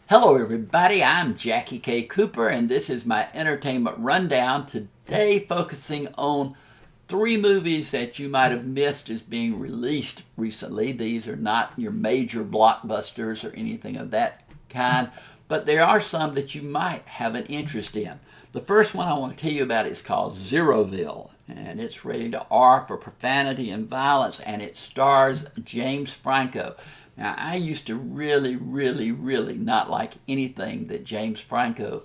Hello everybody, I'm JackieKCooper and this is my entertainment rundown, today focusing on 3 movies that you might have missed as being released recently. These are not your major blockbusters or anything of that kind, but there are some that you might have an interest in. The first one I want to tell you about is called Zeroville, and it's rated R for profanity and violence, and it stars James Franco. Now, I used to really not like anything that James Franco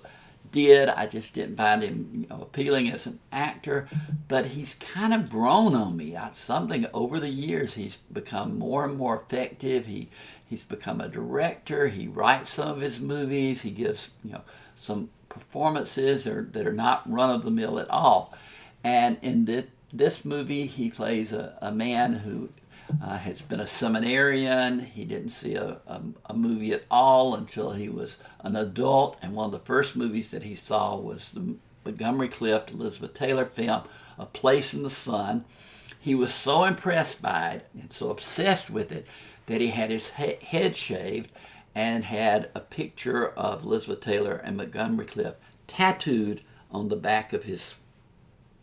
did. I just didn't find him, appealing as an actor. But he's kind of grown on me. Something over the years, he's become more and more effective. He's become a director. He writes some of his movies. He gives, some performances that are not run-of-the-mill at all. And in this movie, he plays a man who has been a seminarian. He didn't see a movie at all until he was an adult, and one of the first movies that he saw was the Montgomery Clift Elizabeth Taylor film, A Place in the Sun. He was so impressed by it and so obsessed with it that he had his head shaved and had a picture of Elizabeth Taylor and Montgomery Clift tattooed on the back of his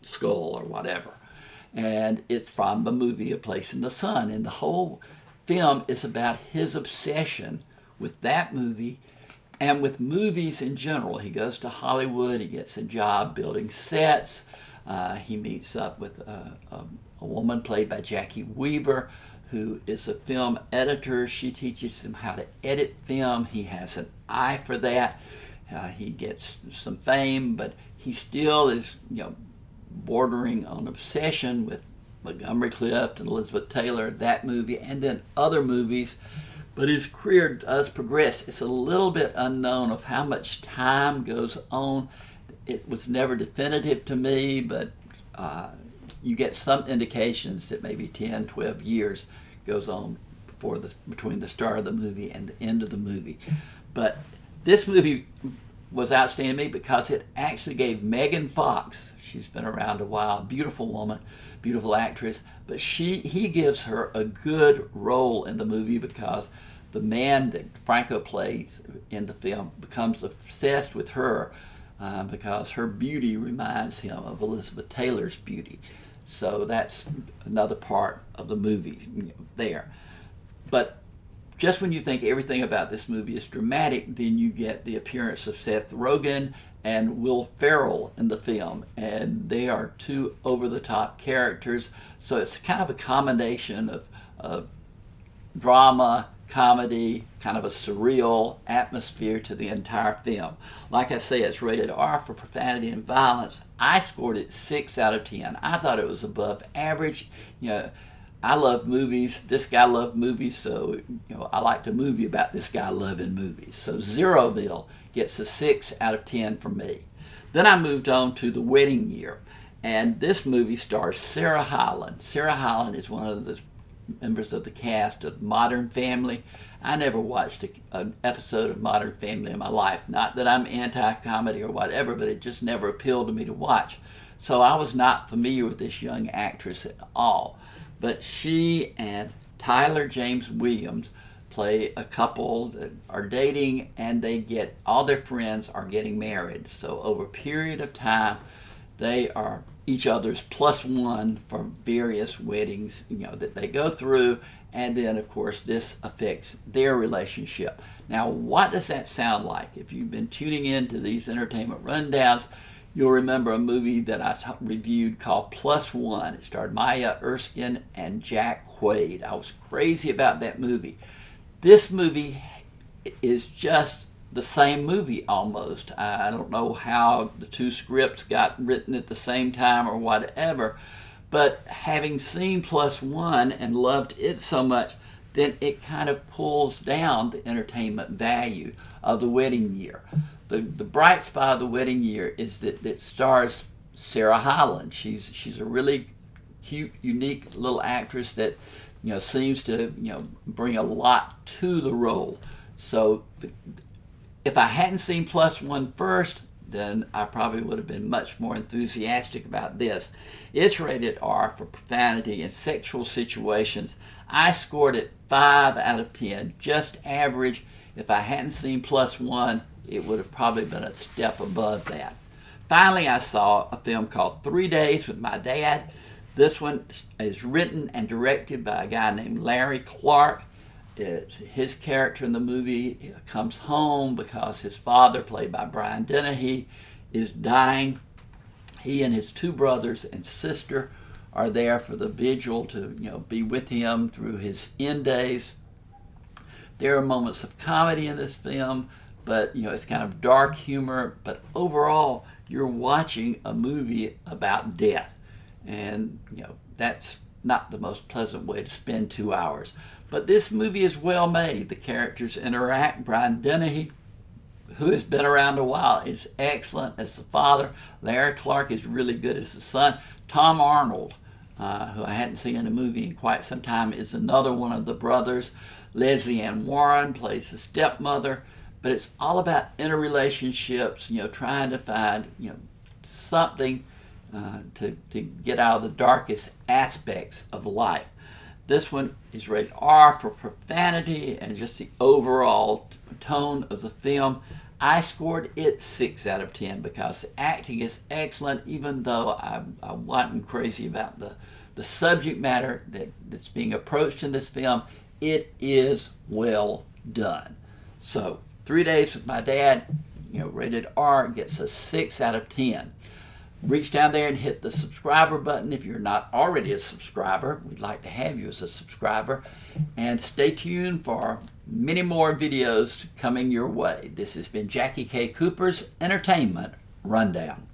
skull or whatever. And it's from the movie A Place in the Sun. And the whole film is about his obsession with that movie and with movies in general. He goes to Hollywood, he gets a job building sets, he meets up with a woman played by Jackie Weaver, who is a film editor. She teaches him how to edit film. He has an eye for that. He gets some fame, but he still is, bordering on obsession with Montgomery Clift and Elizabeth Taylor, that movie, and then other movies. But his career does progress. It's a little bit unknown of how much time goes on. It was never definitive to me, but you get some indications that maybe 10, 12 years goes on between the start of the movie and the end of the movie. But this movie was outstanding to me because it actually gave Megan Fox, she's been around a while, beautiful woman, beautiful actress, but he gives her a good role in the movie because the man that Franco plays in the film becomes obsessed with her because her beauty reminds him of Elizabeth Taylor's beauty. So that's another part of the movie there. But just when you think everything about this movie is dramatic, then you get the appearance of Seth Rogen and Will Ferrell in the film. And they are 2 over-the-top characters. So it's kind of a combination of drama, comedy, kind of a surreal atmosphere to the entire film. Like I say, it's rated R for profanity and violence. I scored it 6 out of 10. I thought it was above average. I love movies. This guy loved movies, so I liked a movie about this guy loving movies. So Zeroville gets a 6 out of 10 from me. Then I moved on to The Wedding Year, and this movie stars Sarah Hyland. Sarah Hyland is one of the members of the cast of Modern Family. I never watched an episode of Modern Family in my life. Not that I'm anti-comedy or whatever, but it just never appealed to me to watch. So I was not familiar with this young actress at all. But she and Tyler James Williams play a couple that are dating, and all their friends are getting married. So over a period of time, they are each other's +1 for various weddings, that they go through. And then, of course, this affects their relationship. Now, what does that sound like? If you've been tuning in to these entertainment rundowns, you'll remember a movie that I reviewed called +1. It starred Maya Erskine and Jack Quaid. I was crazy about that movie. This movie is just the same movie almost. I don't know how the 2 scripts got written at the same time or whatever, but having seen +1 and loved it so much, then it kind of pulls down the entertainment value of The Wedding Year. The bright spot of The Wedding Year is that it stars Sarah Hyland. She's a really cute, unique little actress that seems to bring a lot to the role. So if I hadn't seen +1 first, then I probably would have been much more enthusiastic about this. It's rated R for profanity and sexual situations. I scored it 5 out of 10, just average. If I hadn't seen +1, it would have probably been a step above that. Finally, I saw a film called 3 Days with My Dad. This one is written and directed by a guy named Larry Clark. His character in the movie comes home because his father, played by Brian Dennehy, is dying. He and his 2 brothers and sister are there for the vigil to be with him through his end days. There are moments of comedy in this film, but it's kind of dark humor. But overall, you're watching a movie about death, and that's not the most pleasant way to spend 2 hours. But this movie is well made. The characters interact. Brian Dennehy, who has been around a while, is excellent as the father. Larry Clark is really good as the son. Tom Arnold, who I hadn't seen in a movie in quite some time, is another one of the brothers. Leslie Ann Warren plays the stepmother. But it's all about interrelationships, trying to find, something to get out of the darkest aspects of life. This one is rated R for profanity and just the overall tone of the film. I scored it 6 out of 10 because the acting is excellent, even though I wasn't crazy about the subject matter that's being approached in this film. It is well done. So 3 Days with My Dad, rated R, gets a 6 out of 10. Reach down there and hit the subscriber button if you're not already a subscriber. We'd like to have you as a subscriber. And stay tuned for many more videos coming your way. This has been Jackie K. Cooper's Entertainment Rundown.